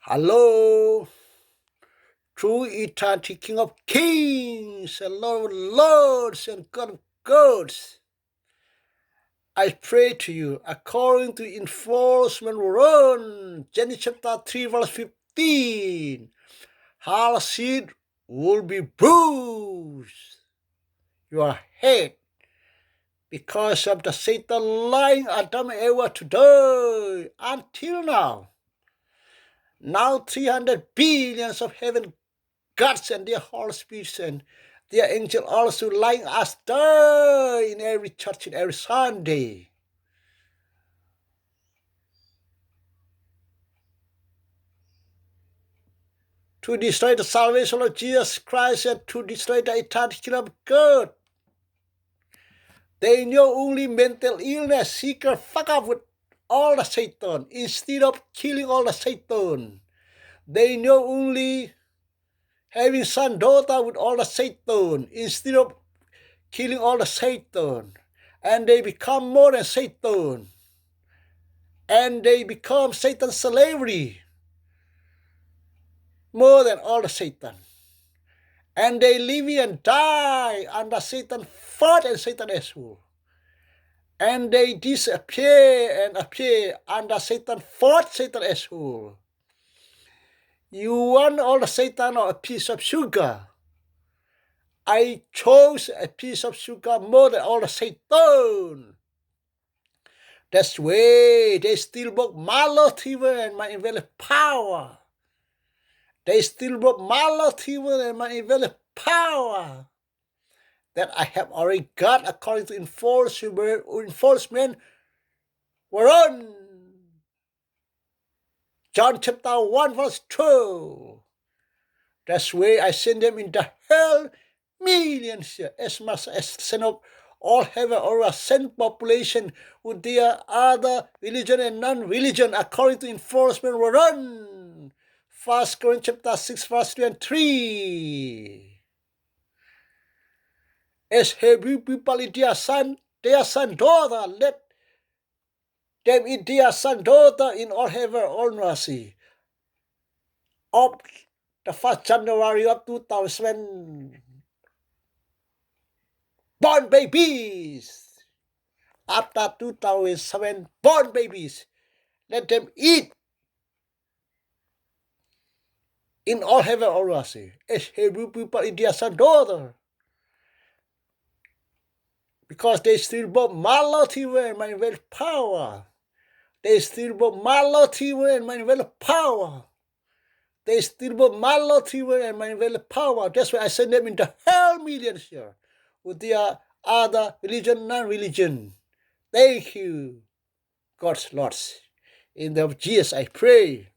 Hello, true eternity King of Kings and Lord of Lords and God of gods. I pray to you according to enforcement run, Genesis chapter 3 verse 15. Her seed will be bruised, your head, because of the Satan lying Adam and Eve today until now. Now 300 billions of heaven gods and their Holy Spirits and their angel also lying us there in every church and every Sunday. To destroy the salvation of Jesus Christ and to destroy the eternal kingdom of God. They know only mental illness, seeker, fuck up with all the Satan instead of killing all the Satan. They know only having son, daughter with all the Satan instead of killing all the Satan. And they become more than Satan. And they become Satan's slavery more than all the Satan. And they live and die under Satan's foot and Satan's asshole. And they disappear and appear under Satan's foot, Satan's asshole. You want all the Satan or a piece of sugar? I chose a piece of sugar more than all the Satan. That's why they still broke my motive and my invalid power. They still broke my motive and my invalid power that I have already got according to enforcement whereon John chapter 1 verse 2. That's why I send them into hell millions as much as send up all heaven or a sent population with their other religion and non-religion according to enforcement whereon 1 Corinthians chapter 6 verse 2 and 3. As Hebrew people eat their son, daughter, let them eat their son, daughter in all heaven, all mercy. Of the 1st January of 2000, born babies. After 2007, born babies, let them eat in all heaven, all mercy. As Hebrew people eat their son, daughter. Because they still brought my motive and my will power. They still brought my motive and my will power. They still brought my motive and my will power. That's why I send them into hell millions here with their other religion, non-religion. Thank you, God's Lord. In the name of Jesus, I pray.